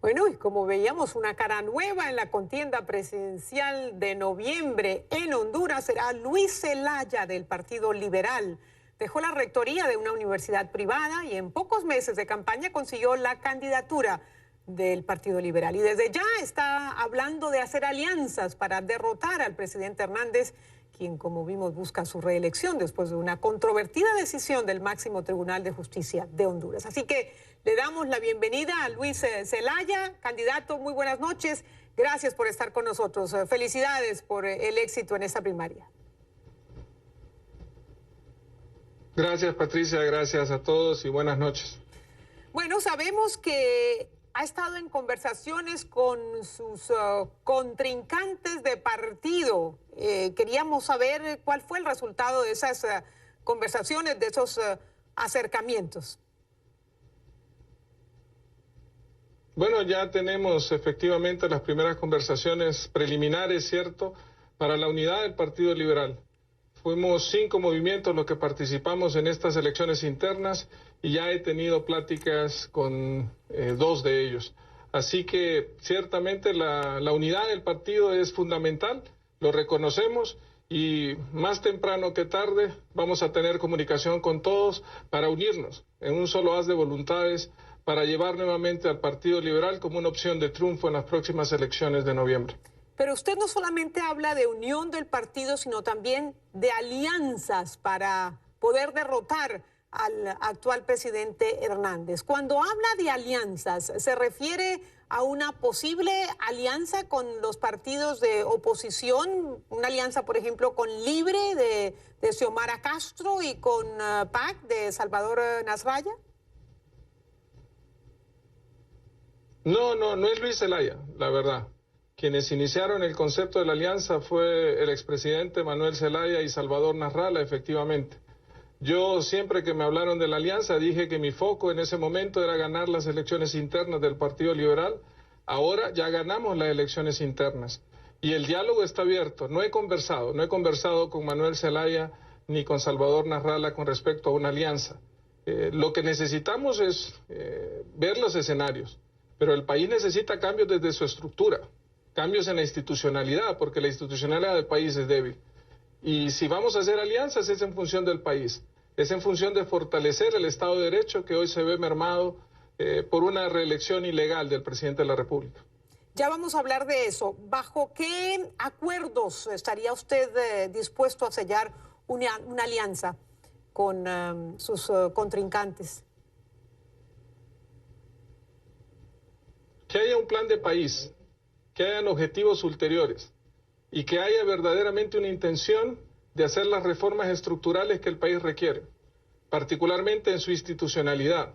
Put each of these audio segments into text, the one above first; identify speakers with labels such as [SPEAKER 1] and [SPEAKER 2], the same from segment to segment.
[SPEAKER 1] Bueno, y como veíamos una cara nueva en la contienda presidencial de noviembre en Honduras, será Luis Zelaya del Partido Liberal. Dejó la rectoría de una universidad privada y en pocos meses de campaña consiguió la candidatura del Partido Liberal. Y desde ya está hablando de hacer alianzas para derrotar al presidente Hernández, quien, como vimos, busca su reelección después de una controvertida decisión del máximo Tribunal de Justicia de Honduras. Así que le damos la bienvenida a Luis Zelaya, candidato. Muy buenas noches. Gracias por estar con nosotros. Felicidades por el éxito en esta primaria.
[SPEAKER 2] Gracias, Patricia. Gracias a todos y buenas noches.
[SPEAKER 1] Bueno, sabemos que ha estado en conversaciones con sus contrincantes de partido. Queríamos saber cuál fue el resultado de esas conversaciones, de esos acercamientos.
[SPEAKER 2] Bueno, ya tenemos efectivamente las primeras conversaciones preliminares, ¿cierto?, para la unidad del Partido Liberal. Fuimos 5 movimientos los que participamos en estas elecciones internas y ya he tenido pláticas con 2 de ellos. Así que ciertamente la unidad del partido es fundamental, lo reconocemos y más temprano que tarde vamos a tener comunicación con todos para unirnos en un solo haz de voluntades para llevar nuevamente al Partido Liberal como una opción de triunfo en las próximas elecciones de noviembre.
[SPEAKER 1] Pero usted no solamente habla de unión del partido, sino también de alianzas para poder derrotar al actual presidente Hernández. Cuando habla de alianzas, ¿se refiere a una posible alianza con los partidos de oposición? Una alianza, por ejemplo, con Libre de Xiomara Castro y con PAC de Salvador Nasralla.
[SPEAKER 2] No es Luis Zelaya, la verdad. Quienes iniciaron el concepto de la alianza fue el expresidente Manuel Zelaya y Salvador Nasralla, efectivamente. Yo siempre que me hablaron de la alianza dije que mi foco en ese momento era ganar las elecciones internas del Partido Liberal. Ahora ya ganamos las elecciones internas y el diálogo está abierto. No he conversado con Manuel Zelaya ni con Salvador Nasralla con respecto a una alianza. Lo que necesitamos es ver los escenarios, pero el país necesita cambios desde su estructura. Cambios en la institucionalidad, porque la institucionalidad del país es débil. Y si vamos a hacer alianzas es en función del país, es en función de fortalecer el Estado de Derecho que hoy se ve mermado por una reelección ilegal del presidente de la República.
[SPEAKER 1] Ya vamos a hablar de eso. ¿Bajo qué acuerdos estaría usted dispuesto a sellar una alianza con sus contrincantes?
[SPEAKER 2] Que haya un plan de país, que hayan objetivos ulteriores y que haya verdaderamente una intención de hacer las reformas estructurales que el país requiere, particularmente en su institucionalidad.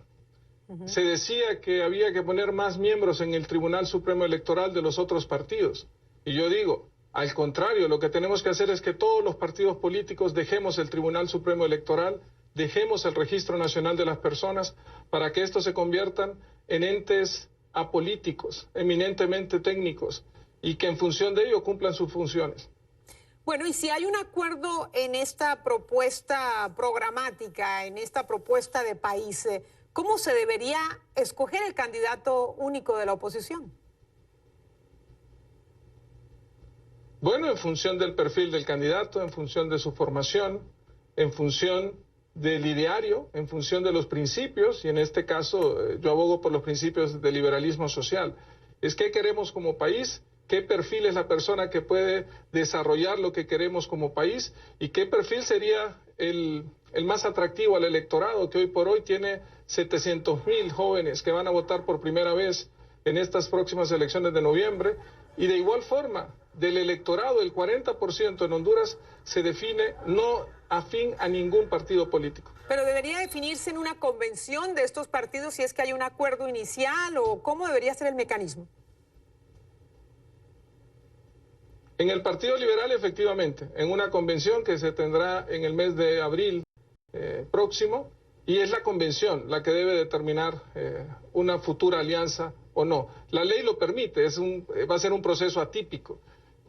[SPEAKER 2] Se decía que había que poner más miembros en el Tribunal Supremo Electoral de los otros partidos. Y yo digo, al contrario, lo que tenemos que hacer es que todos los partidos políticos dejemos el Tribunal Supremo Electoral, dejemos el Registro Nacional de las Personas, para que estos se conviertan en entes apolíticos, eminentemente técnicos, y que en función de ello cumplan sus funciones.
[SPEAKER 1] Bueno, y si hay un acuerdo en esta propuesta programática, en esta propuesta de país, ¿cómo se debería escoger el candidato único de la oposición?
[SPEAKER 2] Bueno, en función del perfil del candidato, en función de su formación, en función del ideario, en función de los principios, y en este caso yo abogo por los principios del liberalismo social. Es qué queremos como país, qué perfil es la persona que puede desarrollar lo que queremos como país y qué perfil sería el más atractivo al electorado, que hoy por hoy tiene 700,000 jóvenes que van a votar por primera vez en estas próximas elecciones de noviembre. Y de igual forma, del electorado, el 40% en Honduras se define no afín a ningún partido político.
[SPEAKER 1] Pero debería definirse en una convención de estos partidos si es que hay un acuerdo inicial, o cómo debería ser el mecanismo.
[SPEAKER 2] En el Partido Liberal, efectivamente, en una convención que se tendrá en el mes de abril próximo, y es la convención la que debe determinar una futura alianza o no. La ley lo permite, va a ser un proceso atípico,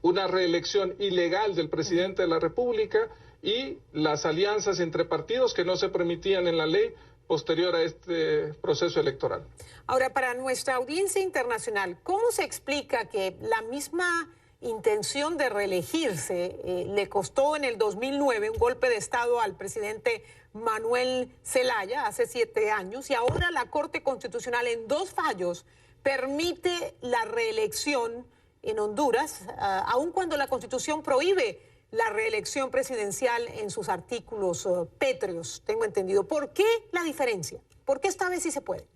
[SPEAKER 2] una reelección ilegal del presidente de la República y las alianzas entre partidos que no se permitían en la ley posterior a este proceso electoral.
[SPEAKER 1] Ahora, para nuestra audiencia internacional, ¿cómo se explica que la misma intención de reelegirse le costó en el 2009 un golpe de Estado al presidente Manuel Zelaya hace 7 años y ahora la Corte Constitucional en 2 fallos permite la reelección en Honduras, aun cuando la Constitución prohíbe la reelección presidencial en sus artículos pétreos, tengo entendido? ¿Por qué la diferencia? ¿Por qué esta vez sí se puede?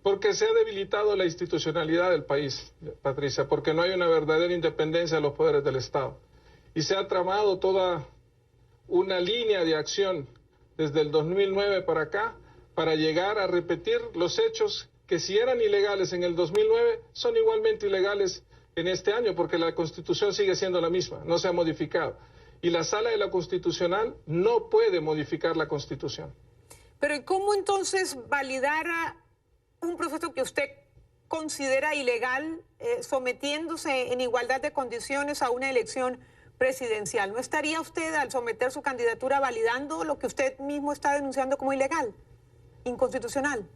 [SPEAKER 2] Porque se ha debilitado la institucionalidad del país, Patricia, porque no hay una verdadera independencia de los poderes del Estado. Y se ha tramado toda una línea de acción desde el 2009 para acá para llegar a repetir los hechos que si eran ilegales en el 2009 son igualmente ilegales en este año, porque la Constitución sigue siendo la misma, no se ha modificado. Y la Sala de la Constitucional no puede modificar la Constitución.
[SPEAKER 1] Pero ¿y cómo entonces validar un proceso que usted considera ilegal sometiéndose en igualdad de condiciones a una elección presidencial? ¿No estaría usted, al someter su candidatura, validando lo que usted mismo está denunciando como ilegal, inconstitucional?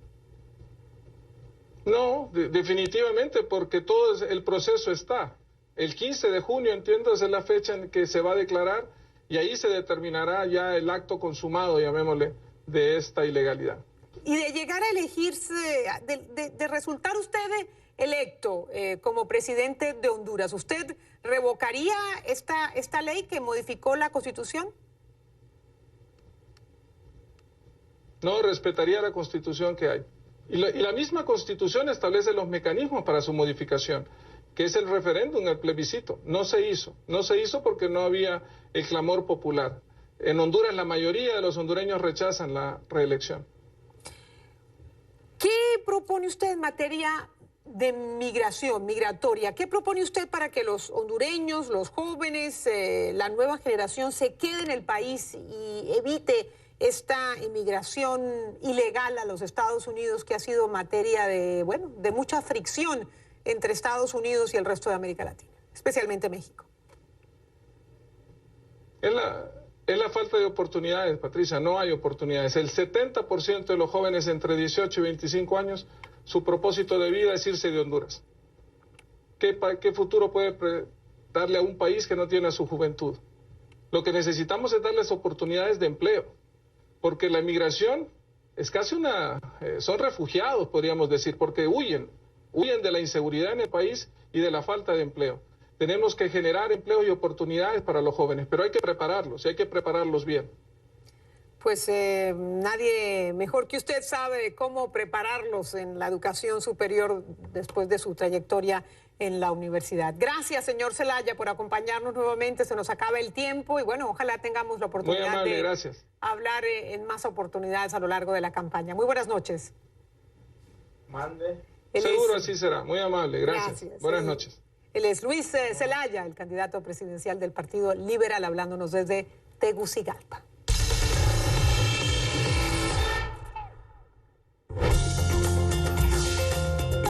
[SPEAKER 2] No, definitivamente, porque todo el proceso está. El 15 de junio, entiendo, es la fecha en que se va a declarar y ahí se determinará ya el acto consumado, llamémosle, de esta ilegalidad.
[SPEAKER 1] Y de llegar a elegirse, de resultar usted electo como presidente de Honduras, ¿usted revocaría esta ley que modificó la Constitución?
[SPEAKER 2] No, respetaría la Constitución que hay. Y la misma Constitución establece los mecanismos para su modificación, que es el referéndum, el plebiscito. No se hizo porque no había el clamor popular. En Honduras la mayoría de los hondureños rechazan la reelección.
[SPEAKER 1] ¿Qué propone usted en materia de migración, migratoria? ¿Qué propone usted para que los hondureños, los jóvenes, la nueva generación se quede en el país y evite esta inmigración ilegal a los Estados Unidos, que ha sido materia de mucha fricción entre Estados Unidos y el resto de América Latina, especialmente México?
[SPEAKER 2] Es la falta de oportunidades, Patricia, no hay oportunidades. El 70% de los jóvenes entre 18 y 25 años, su propósito de vida es irse de Honduras. ¿Qué futuro puede darle a un país que no tiene a su juventud? Lo que necesitamos es darles oportunidades de empleo, porque la migración es casi son refugiados, podríamos decir, porque huyen de la inseguridad en el país y de la falta de empleo. Tenemos que generar empleo y oportunidades para los jóvenes, pero hay que prepararlos y hay que prepararlos bien.
[SPEAKER 1] Pues nadie mejor que usted sabe cómo prepararlos en la educación superior después de su trayectoria en la universidad. Gracias, señor Zelaya, por acompañarnos nuevamente. Se nos acaba el tiempo y bueno, ojalá tengamos la oportunidad de hablar en más oportunidades a lo largo de la campaña. Muy buenas noches.
[SPEAKER 3] Mande.
[SPEAKER 2] Seguro así será. Muy amable. Gracias. Buenas noches.
[SPEAKER 1] Él es Luis Zelaya, el candidato presidencial del Partido Liberal, hablándonos desde Tegucigalpa.